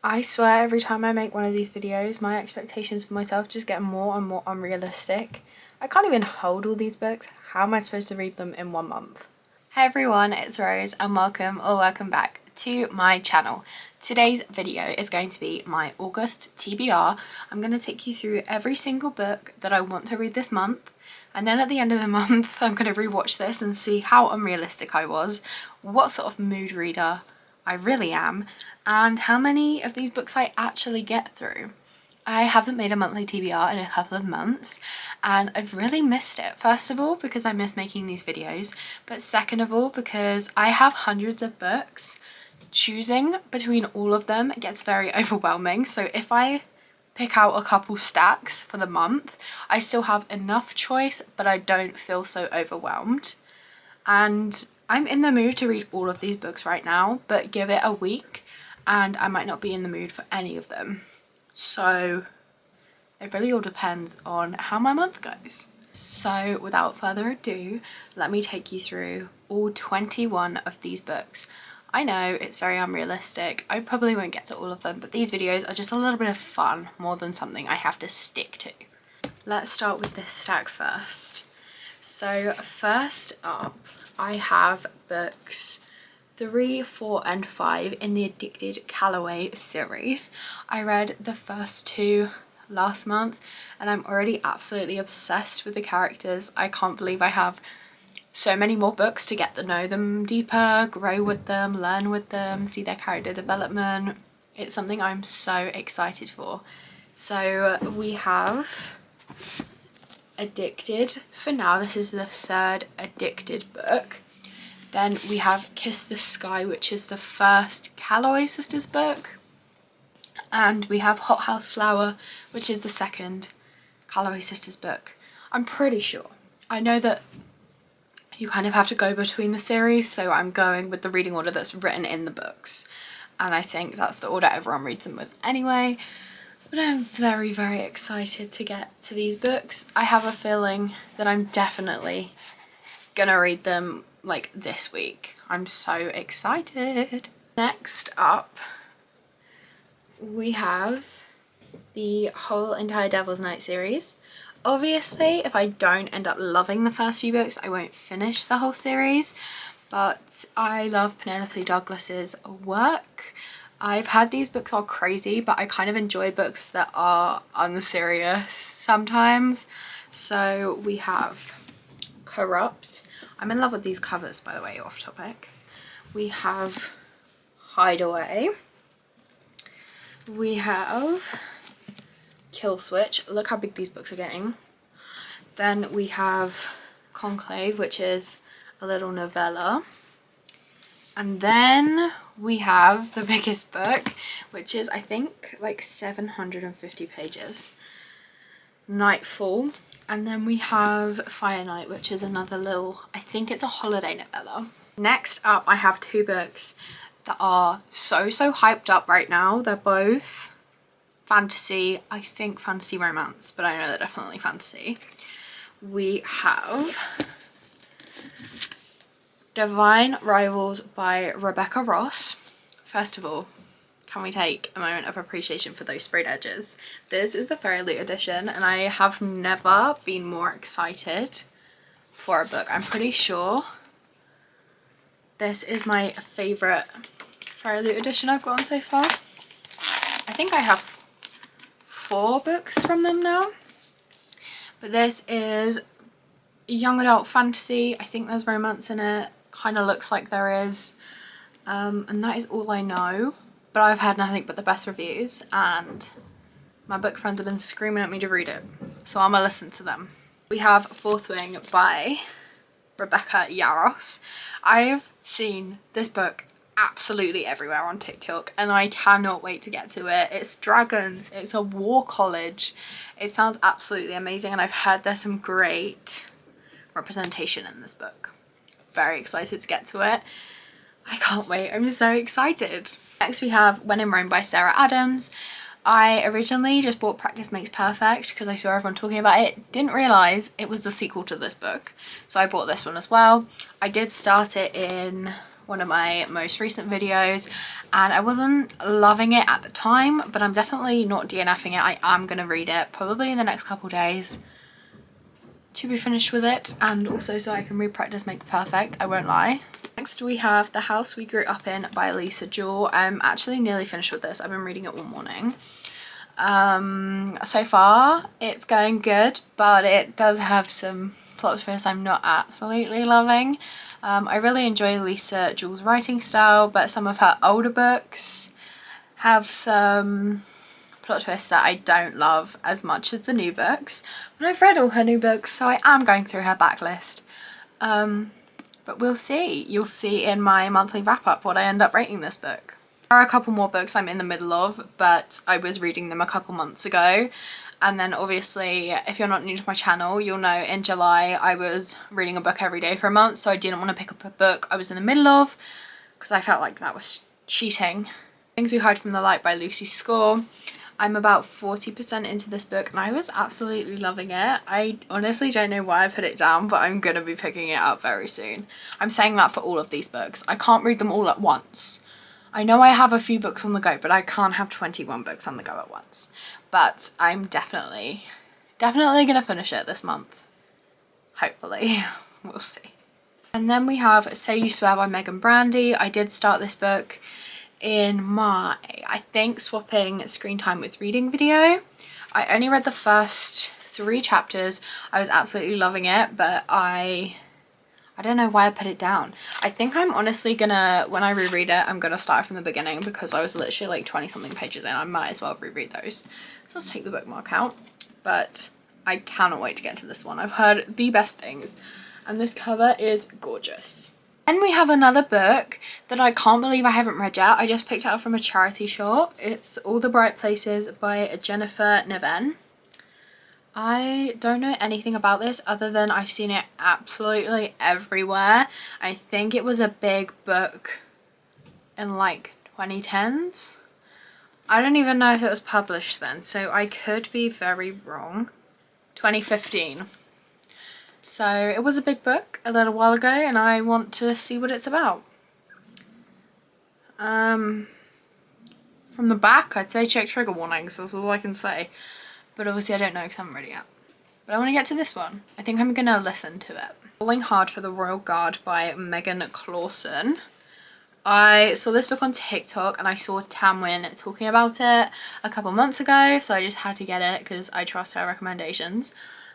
I swear every time I make one of these videos, my expectations for myself just get more and more unrealistic. I can't even hold all these books. How am I supposed to read them in 1 month? Hey everyone, it's Rose and welcome back to my channel. Today's video is going to be my August TBR. I'm going to take you through every single book that I want to read this month, and then at the end of the month I'm going to rewatch this and see how unrealistic I was, what sort of mood reader I really am, and how many of these books I actually get through. I haven't made a monthly TBR in a couple of months and I've really missed it. First of all, because I miss making these videos, but second of all, because I have hundreds of books. Choosing between all of them gets very overwhelming. So if I pick out a couple stacks for the month, I still have enough choice, but I don't feel so overwhelmed. And I'm in the mood to read all of these books right now, but give it a week and I might not be in the mood for any of them. So it really all depends on how my month goes. So without further ado, let me take you through all 21 of these books. I know it's very unrealistic. I probably won't get to all of them, but these videos are just a little bit of fun more than something I have to stick to. Let's start with this stack first. So first up, I have books 3, 4 and 5 in the Addicted Callaway series. I read the first 2 last month and I'm already absolutely obsessed with the characters. I can't believe I have so many more books to get to know them deeper, grow with them, learn with them, see their character development. It's something I'm so excited for. So we have Addicted. For now, this is the 3rd Addicted book. Then we have Kiss the Sky, which is the first Callaway Sisters book. And we have Hot House Flower, which is the 2nd Callaway Sisters book. I'm pretty sure. I know that you kind of have to go between the series, so I'm going with the reading order that's written in the books. And I think that's the order everyone reads them with anyway. But I'm very, very excited to get to these books. I have a feeling that I'm definitely gonna read them like this week. I'm so excited. Next up, we have the whole entire Devil's Night series. Obviously, if I don't end up loving the first few books, I won't finish the whole series, but I love Penelope Douglas's work. I've had these books all crazy, but I kind of enjoy books that are unserious sometimes. So we have Corrupt. I'm in love with these covers, by the way, off topic. We have Hideaway. We have Kill Switch. Look how big these books are getting. Then we have Conclave, which is a little novella. And then we have the biggest book, which is I think like 750 pages. Nightfall. And then we have Fire Night, which is another little, I think it's a holiday novella. Next up, I have 2 books that are so hyped up right now. They're both fantasy, I think fantasy romance, but I know they're definitely fantasy. We have Divine Rivals by Rebecca Ross. First of all, can we take a moment of appreciation for those sprayed edges? This is the Fairy Loot edition and I have never been more excited for a book. I'm pretty sure this is my favourite Fairy Loot edition I've gotten so far. I think I have 4 books from them now. But this is young adult fantasy. I think there's romance in it. Kind of looks like there is. And that is all I know. But I've had nothing but the best reviews and my book friends have been screaming at me to read it. So I'm gonna listen to them. We have Fourth Wing by Rebecca Yarros. I've seen this book absolutely everywhere on TikTok and I cannot wait to get to it. It's dragons, it's a war college. It sounds absolutely amazing and I've heard there's some great representation in this book. Very excited to get to it. I can't wait, I'm so excited. Next we have When in Rome by Sarah Adams. I originally just bought Practice Makes Perfect because I saw everyone talking about it. Didn't realise it was the sequel to this book. So I bought this one as well. I did start it in one of my most recent videos, and I wasn't loving it at the time, but I'm definitely not DNFing it. I am going to read it probably in the next couple days to be finished with it, and also so I can read Practice Make Perfect, I won't lie. Next we have The House We Grew Up In by Lisa Jewell. I'm actually nearly finished with this. I've been reading it all morning. So far it's going good, but it does have some plot twists I'm not absolutely loving. I really enjoy Lisa Jewell's writing style, but some of her older books have some plot twists that I don't love as much as the new books. But I've read all her new books, so I am going through her backlist. But we'll see. You'll see in my monthly wrap-up what I end up rating this book. There are a couple more books I'm in the middle of, but I was reading them a couple months ago. And then obviously, if you're not new to my channel, you'll know in July I was reading a book every day for a month, so I didn't want to pick up a book I was in the middle of because I felt like that was cheating. Things We Hide from the Light by Lucy Score. I'm about 40% into this book and I was absolutely loving it. I honestly don't know why I put it down, but I'm going to be picking it up very soon. I'm saying that for all of these books. I can't read them all at once. I know I have a few books on the go, but I can't have 21 books on the go at once. But I'm definitely going to finish it this month. Hopefully. We'll see. And then we have Say You Swear by Megan Brandy. I did start this book in my, I think, swapping screen time with reading video. I only read the first 3 chapters. I was absolutely loving it, but I don't know why I put it down. I think I'm honestly gonna, when I reread it, I'm gonna start from the beginning because I was literally like 20 something pages in. I might as well reread those. So let's take the bookmark out. But I cannot wait to get to this one. I've heard the best things and this cover is gorgeous. Then we have another book that I can't believe I haven't read yet. I just picked it up from a charity shop. It's All the Bright Places by Jennifer Niven. I don't know anything about this other than I've seen it absolutely everywhere. I think it was a big book in like 2010s. I don't even know if it was published then, so I could be very wrong. 2015. So it was a big book a little while ago and I want to see what it's about. From the back I'd say check trigger warnings, that's all I can say. But obviously I don't know because I haven't read it yet. But I want to get to this one. I think I'm going to listen to it. Falling Hard for the Royal Guard by Megan Clawson. I saw this book on TikTok and I saw Tamwin talking about it a couple months ago, so I just had to get it because I trust her recommendations.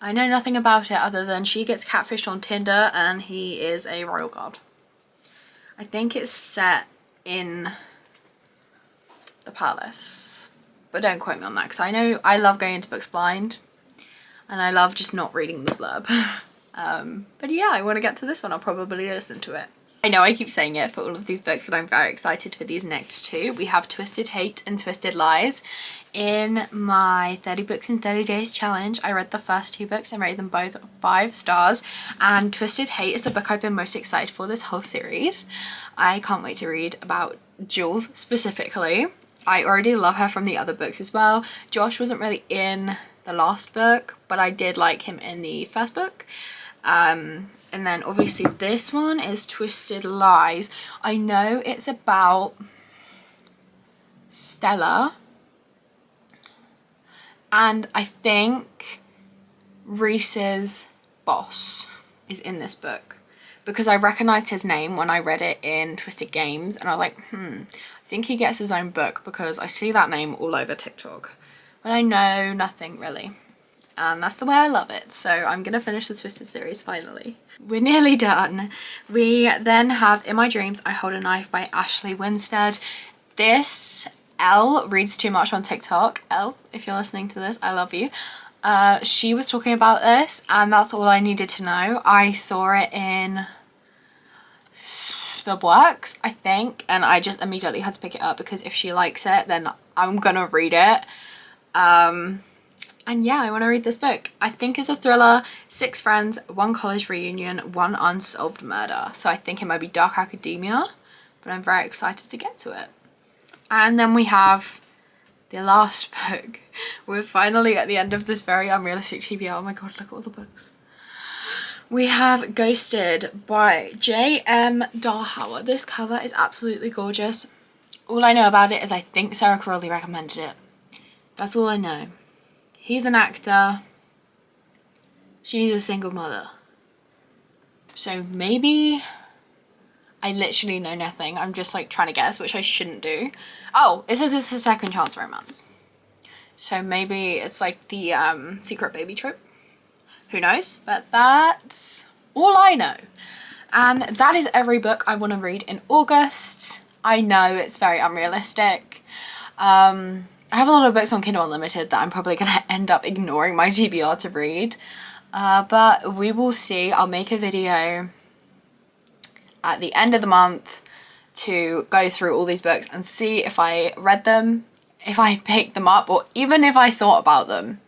I know nothing about it other than she gets catfished on Tinder and he is a royal guard. I think it's set in the palace, but don't quote me on that because I know I love going into books blind and I love just not reading the blurb. But yeah, I want to get to this one. I'll probably listen to it. I know I keep saying it for all of these books, but I'm very excited for these next 2. We have Twisted Hate and Twisted Lies. In my 30 books in 30 days challenge, I read the first 2 books and rated them both 5 stars. And Twisted Hate is the book I've been most excited for this whole series. I can't wait to read about Jules specifically. I already love her from the other books as well. Josh wasn't really in the last book, but I did like him in the first book. And then obviously this one is Twisted Lies. I know it's about Stella, and I think Reese's boss is in this book because I recognized his name when I read it in Twisted Games and I was like, I think he gets his own book because I see that name all over TikTok, but I know nothing really. And that's the way I love it. So I'm gonna finish the Twisted series finally. We're nearly done. We then have In My Dreams I Hold a Knife by Ashley Winstead. This, Elle reads too much on TikTok. Elle, if you're listening to this, I love you. She was talking about this and that's all I needed to know. I saw it in the works, I think, and I just immediately had to pick it up because if she likes it, then I'm gonna read it. And yeah, I want to read this book. I think it's a thriller, 6 friends, 1 college reunion, 1 unsolved murder. So I think it might be dark academia, but I'm very excited to get to it. And then we have the last book. We're finally at the end of this very unrealistic TBR. Oh my god, look at all the books. we have Ghosted by J.M. Darhauer. This cover is absolutely gorgeous. All I know about it is I think Sarah Caroli recommended it. That's all I know. He's an actor. She's a single mother. So maybe... I literally know nothing. I'm just like trying to guess, which I shouldn't do. Oh, it says it's a second chance romance. So maybe it's like the secret baby trope. Who knows? But that's all I know. And that is every book I want to read in August. I know it's very unrealistic. I have a lot of books on Kindle Unlimited that I'm probably going to end up ignoring my TBR to read. But we will see. I'll make a video at the end of the month to go through all these books and see if I read them, if I picked them up, or even if I thought about them.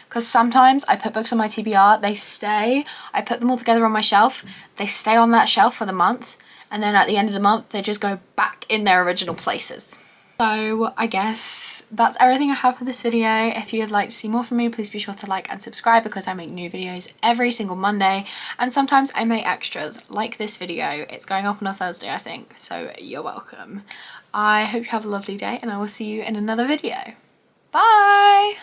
Because sometimes I put books on my TBR, they stay, I put them all together on my shelf, they stay on that shelf for the month, and then at the end of the month they just go back in their original places. So I guess that's everything I have for this video. If you'd like to see more from me, please be sure to like and subscribe, because I make new videos every single Monday, and sometimes I make extras like this video. It's going up on a Thursday, I think, so you're welcome. I hope you have a lovely day, and I will see you in another video. Bye!